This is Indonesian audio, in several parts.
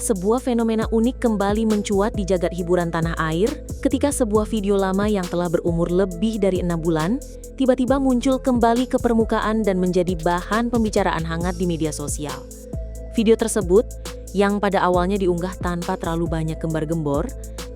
sebuah fenomena unik kembali mencuat di jagat hiburan tanah air ketika sebuah video lama yang telah berumur lebih dari 6 bulan tiba-tiba muncul kembali ke permukaan dan menjadi bahan pembicaraan hangat di media sosial. Video tersebut, yang pada awalnya diunggah tanpa terlalu banyak gembar-gembor,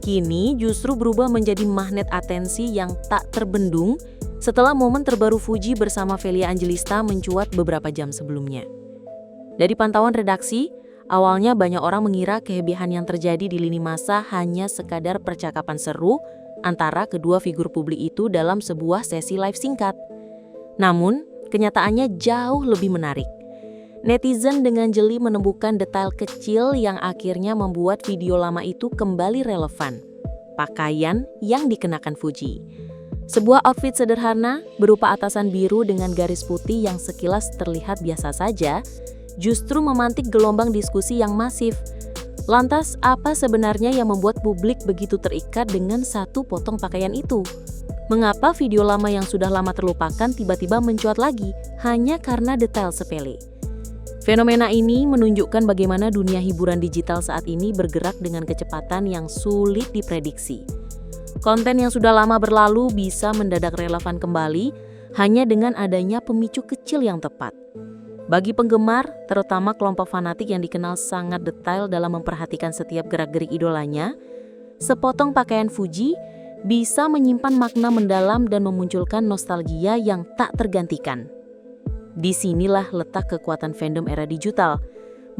kini justru berubah menjadi magnet atensi yang tak terbendung setelah momen terbaru Fuji bersama Velia Angelista mencuat beberapa jam sebelumnya. Dari pantauan redaksi, awalnya banyak orang mengira kehebohan yang terjadi di lini massa hanya sekadar percakapan seru antara kedua figur publik itu dalam sebuah sesi live singkat. Namun, kenyataannya jauh lebih menarik. Netizen dengan jeli menemukan detail kecil yang akhirnya membuat video lama itu kembali relevan. Pakaian yang dikenakan Fuji. Sebuah outfit sederhana berupa atasan biru dengan garis putih yang sekilas terlihat biasa saja, justru memantik gelombang diskusi yang masif. Lantas, apa sebenarnya yang membuat publik begitu terikat dengan satu potong pakaian itu? Mengapa video lama yang sudah lama terlupakan tiba-tiba mencuat lagi hanya karena detail sepele? Fenomena ini menunjukkan bagaimana dunia hiburan digital saat ini bergerak dengan kecepatan yang sulit diprediksi. Konten yang sudah lama berlalu bisa mendadak relevan kembali hanya dengan adanya pemicu kecil yang tepat. Bagi penggemar, terutama kelompok fanatik yang dikenal sangat detail dalam memperhatikan setiap gerak-gerik idolanya, sepotong pakaian Fuji bisa menyimpan makna mendalam dan memunculkan nostalgia yang tak tergantikan. Disinilah letak kekuatan fandom era digital.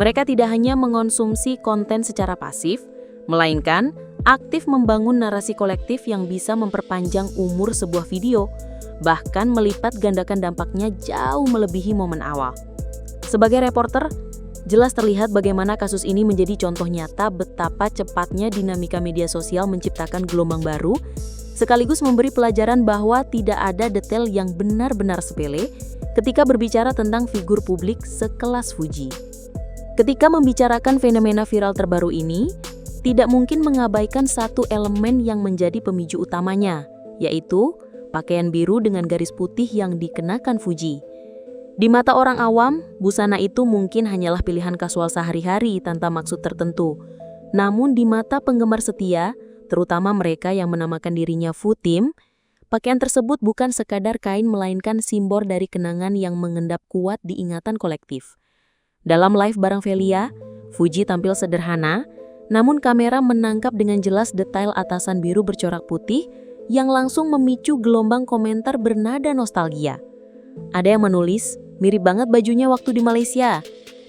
Mereka tidak hanya mengonsumsi konten secara pasif, melainkan aktif membangun narasi kolektif yang bisa memperpanjang umur sebuah video, bahkan melipat gandakan dampaknya jauh melebihi momen awal. Sebagai reporter, jelas terlihat bagaimana kasus ini menjadi contoh nyata betapa cepatnya dinamika media sosial menciptakan gelombang baru, sekaligus memberi pelajaran bahwa tidak ada detail yang benar-benar sepele ketika berbicara tentang figur publik sekelas Fuji. Ketika membicarakan fenomena viral terbaru ini, tidak mungkin mengabaikan satu elemen yang menjadi pemicu utamanya, yaitu pakaian biru dengan garis putih yang dikenakan Fuji. Di mata orang awam, busana itu mungkin hanyalah pilihan kasual sehari-hari tanpa maksud tertentu. Namun di mata penggemar setia, terutama mereka yang menamakan dirinya Futim, pakaian tersebut bukan sekadar kain melainkan simbol dari kenangan yang mengendap kuat di ingatan kolektif. Dalam live bareng Velia, Fuji tampil sederhana, namun kamera menangkap dengan jelas detail atasan biru bercorak putih yang langsung memicu gelombang komentar bernada nostalgia. Ada yang menulis, mirip banget bajunya waktu di Malaysia.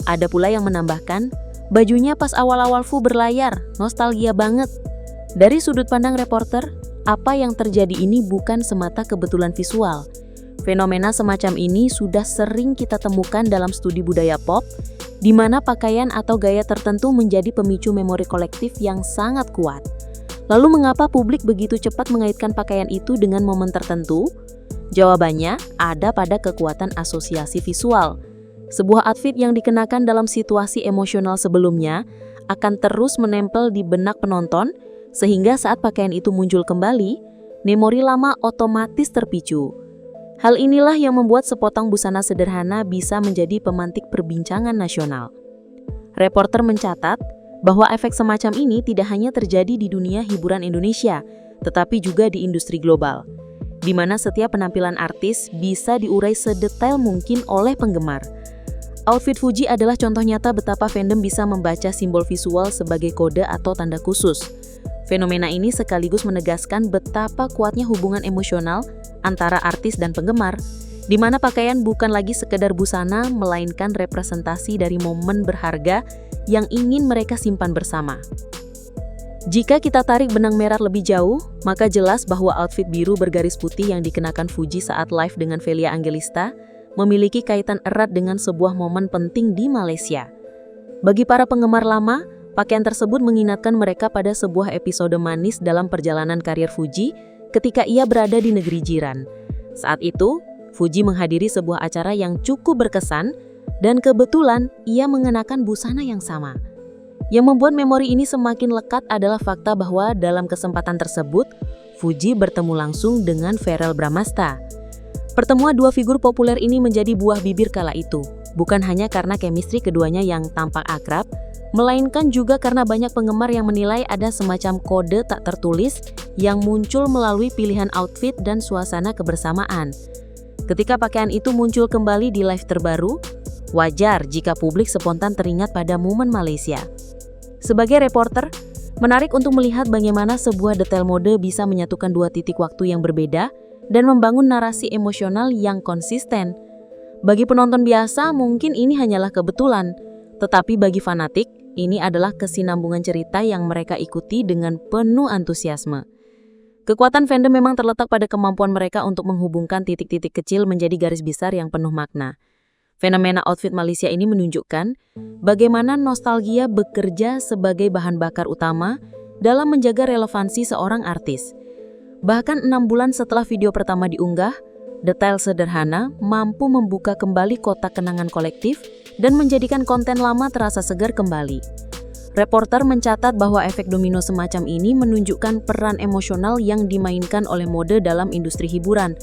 Ada pula yang menambahkan, bajunya pas awal-awal Fu berlayar, nostalgia banget. Dari sudut pandang reporter, apa yang terjadi ini bukan semata kebetulan visual. Fenomena semacam ini sudah sering kita temukan dalam studi budaya pop, di mana pakaian atau gaya tertentu menjadi pemicu memori kolektif yang sangat kuat. Lalu mengapa publik begitu cepat mengaitkan pakaian itu dengan momen tertentu? Jawabannya ada pada kekuatan asosiasi visual. Sebuah outfit yang dikenakan dalam situasi emosional sebelumnya akan terus menempel di benak penonton, sehingga saat pakaian itu muncul kembali, memori lama otomatis terpicu. Hal inilah yang membuat sepotong busana sederhana bisa menjadi pemantik perbincangan nasional. Reporter mencatat bahwa efek semacam ini tidak hanya terjadi di dunia hiburan Indonesia, tetapi juga di industri global, di mana setiap penampilan artis bisa diurai sedetail mungkin oleh penggemar. Outfit Fuji adalah contoh nyata betapa fandom bisa membaca simbol visual sebagai kode atau tanda khusus. Fenomena ini sekaligus menegaskan betapa kuatnya hubungan emosional antara artis dan penggemar, di mana pakaian bukan lagi sekedar busana, melainkan representasi dari momen berharga yang ingin mereka simpan bersama. Jika kita tarik benang merah lebih jauh, maka jelas bahwa outfit biru bergaris putih yang dikenakan Fuji saat live dengan Velia Angelista memiliki kaitan erat dengan sebuah momen penting di Malaysia. Bagi para penggemar lama, pakaian tersebut mengingatkan mereka pada sebuah episode manis dalam perjalanan karir Fuji ketika ia berada di negeri jiran. Saat itu, Fuji menghadiri sebuah acara yang cukup berkesan dan kebetulan ia mengenakan busana yang sama. Yang membuat memori ini semakin lekat adalah fakta bahwa dalam kesempatan tersebut, Fuji bertemu langsung dengan Verrell Bramasta. Pertemuan dua figur populer ini menjadi buah bibir kala itu, bukan hanya karena chemistry keduanya yang tampak akrab, melainkan juga karena banyak penggemar yang menilai ada semacam kode tak tertulis yang muncul melalui pilihan outfit dan suasana kebersamaan. Ketika pakaian itu muncul kembali di live terbaru, wajar jika publik spontan teringat pada momen Malaysia. Sebagai reporter, menarik untuk melihat bagaimana sebuah detail mode bisa menyatukan dua titik waktu yang berbeda dan membangun narasi emosional yang konsisten. Bagi penonton biasa, mungkin ini hanyalah kebetulan, tetapi bagi fanatik, ini adalah kesinambungan cerita yang mereka ikuti dengan penuh antusiasme. Kekuatan fandom memang terletak pada kemampuan mereka untuk menghubungkan titik-titik kecil menjadi garis besar yang penuh makna. Fenomena outfit Malaysia ini menunjukkan bagaimana nostalgia bekerja sebagai bahan bakar utama dalam menjaga relevansi seorang artis. Bahkan 6 bulan setelah video pertama diunggah, detail sederhana mampu membuka kembali kotak kenangan kolektif dan menjadikan konten lama terasa segar kembali. Reporter mencatat bahwa efek domino semacam ini menunjukkan peran emosional yang dimainkan oleh mode dalam industri hiburan,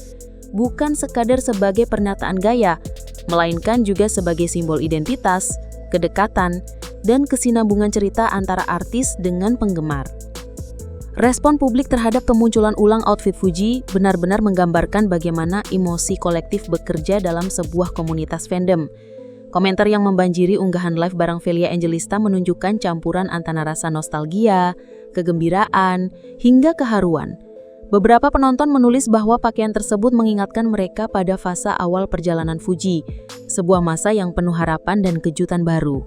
bukan sekadar sebagai pernyataan gaya, melainkan juga sebagai simbol identitas, kedekatan, dan kesinambungan cerita antara artis dengan penggemar. Respon publik terhadap kemunculan ulang outfit Fuji benar-benar menggambarkan bagaimana emosi kolektif bekerja dalam sebuah komunitas fandom. Komentar yang membanjiri unggahan live bareng Velia Angelista menunjukkan campuran antara rasa nostalgia, kegembiraan, hingga keharuan. Beberapa penonton menulis bahwa pakaian tersebut mengingatkan mereka pada fase awal perjalanan Fuji, sebuah masa yang penuh harapan dan kejutan baru.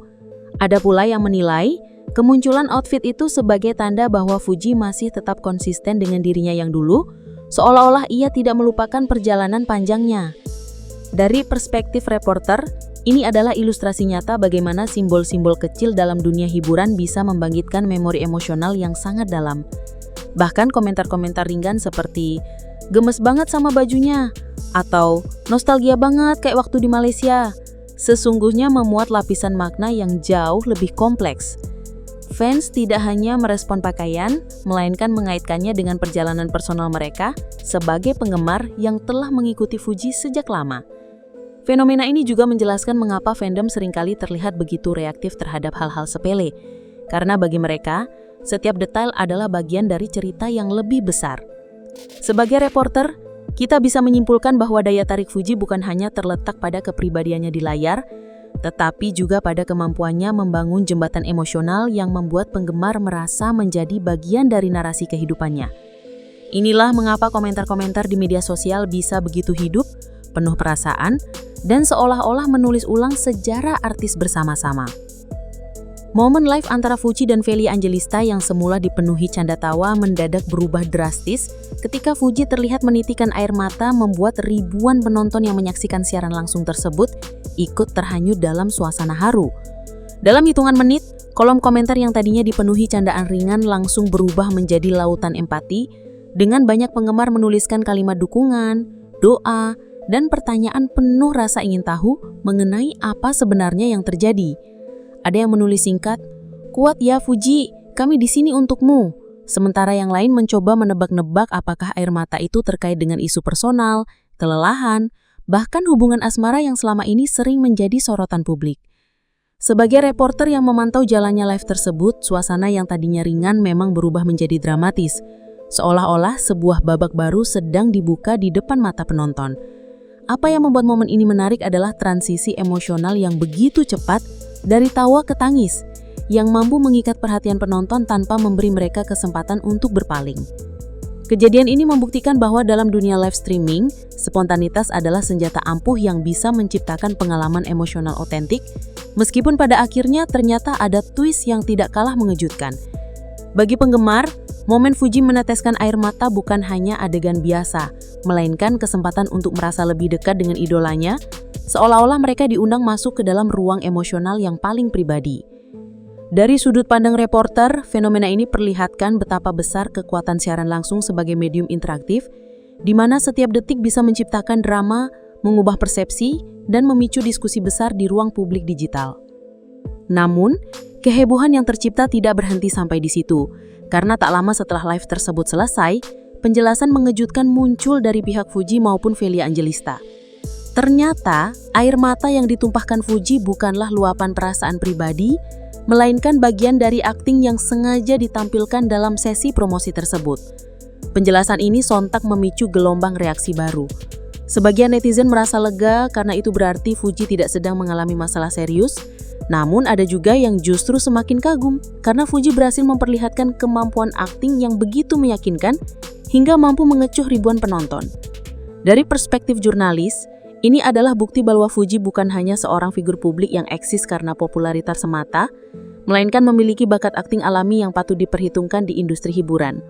Ada pula yang menilai kemunculan outfit itu sebagai tanda bahwa Fuji masih tetap konsisten dengan dirinya yang dulu, seolah-olah ia tidak melupakan perjalanan panjangnya. Dari perspektif reporter, ini adalah ilustrasi nyata bagaimana simbol-simbol kecil dalam dunia hiburan bisa membangkitkan memori emosional yang sangat dalam. Bahkan komentar-komentar ringan seperti "gemes banget sama bajunya" atau "nostalgia banget kayak waktu di Malaysia" sesungguhnya memuat lapisan makna yang jauh lebih kompleks. Fans tidak hanya merespon pakaian, melainkan mengaitkannya dengan perjalanan personal mereka sebagai penggemar yang telah mengikuti Fuji sejak lama. Fenomena ini juga menjelaskan mengapa fandom seringkali terlihat begitu reaktif terhadap hal-hal sepele. Karena bagi mereka, setiap detail adalah bagian dari cerita yang lebih besar. Sebagai reporter, kita bisa menyimpulkan bahwa daya tarik Fuji bukan hanya terletak pada kepribadiannya di layar, tetapi juga pada kemampuannya membangun jembatan emosional yang membuat penggemar merasa menjadi bagian dari narasi kehidupannya. Inilah mengapa komentar-komentar di media sosial bisa begitu hidup, penuh perasaan, dan seolah-olah menulis ulang sejarah artis bersama-sama. Momen live antara Fuji dan Velia Angelista yang semula dipenuhi canda tawa mendadak berubah drastis ketika Fuji terlihat menitikan air mata membuat ribuan penonton yang menyaksikan siaran langsung tersebut ikut terhanyut dalam suasana haru. Dalam hitungan menit, kolom komentar yang tadinya dipenuhi candaan ringan langsung berubah menjadi lautan empati dengan banyak penggemar menuliskan kalimat dukungan, doa, dan pertanyaan penuh rasa ingin tahu mengenai apa sebenarnya yang terjadi. Ada yang menulis singkat, "Kuat ya Fuji, kami di sini untukmu." Sementara yang lain mencoba menebak-nebak apakah air mata itu terkait dengan isu personal, kelelahan, bahkan hubungan asmara yang selama ini sering menjadi sorotan publik. Sebagai reporter yang memantau jalannya live tersebut, suasana yang tadinya ringan memang berubah menjadi dramatis, seolah-olah sebuah babak baru sedang dibuka di depan mata penonton. Apa yang membuat momen ini menarik adalah transisi emosional yang begitu cepat dari tawa ke tangis, yang mampu mengikat perhatian penonton tanpa memberi mereka kesempatan untuk berpaling. Kejadian ini membuktikan bahwa dalam dunia live streaming, spontanitas adalah senjata ampuh yang bisa menciptakan pengalaman emosional otentik, meskipun pada akhirnya ternyata ada twist yang tidak kalah mengejutkan. Bagi penggemar, momen Fuji meneteskan air mata bukan hanya adegan biasa, melainkan kesempatan untuk merasa lebih dekat dengan idolanya, seolah-olah mereka diundang masuk ke dalam ruang emosional yang paling pribadi. Dari sudut pandang reporter, fenomena ini perlihatkan betapa besar kekuatan siaran langsung sebagai medium interaktif, di mana setiap detik bisa menciptakan drama, mengubah persepsi, dan memicu diskusi besar di ruang publik digital. Namun, kehebohan yang tercipta tidak berhenti sampai di situ, karena tak lama setelah live tersebut selesai, penjelasan mengejutkan muncul dari pihak Fuji maupun Velia Angelista. Ternyata, air mata yang ditumpahkan Fuji bukanlah luapan perasaan pribadi, melainkan bagian dari akting yang sengaja ditampilkan dalam sesi promosi tersebut. Penjelasan ini sontak memicu gelombang reaksi baru. Sebagian netizen merasa lega karena itu berarti Fuji tidak sedang mengalami masalah serius. Namun ada juga yang justru semakin kagum karena Fuji berhasil memperlihatkan kemampuan akting yang begitu meyakinkan hingga mampu mengecuh ribuan penonton. Dari perspektif jurnalis, ini adalah bukti bahwa Fuji bukan hanya seorang figur publik yang eksis karena popularitas semata, melainkan memiliki bakat akting alami yang patut diperhitungkan di industri hiburan.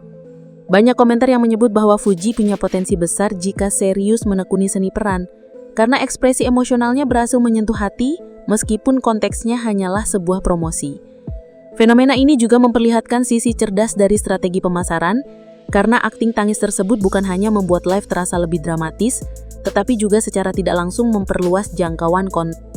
Banyak komentar yang menyebut bahwa Fuji punya potensi besar jika serius menekuni seni peran, karena ekspresi emosionalnya berhasil menyentuh hati meskipun konteksnya hanyalah sebuah promosi. Fenomena ini juga memperlihatkan sisi cerdas dari strategi pemasaran, karena akting tangis tersebut bukan hanya membuat live terasa lebih dramatis, tetapi juga secara tidak langsung memperluas jangkauan konten.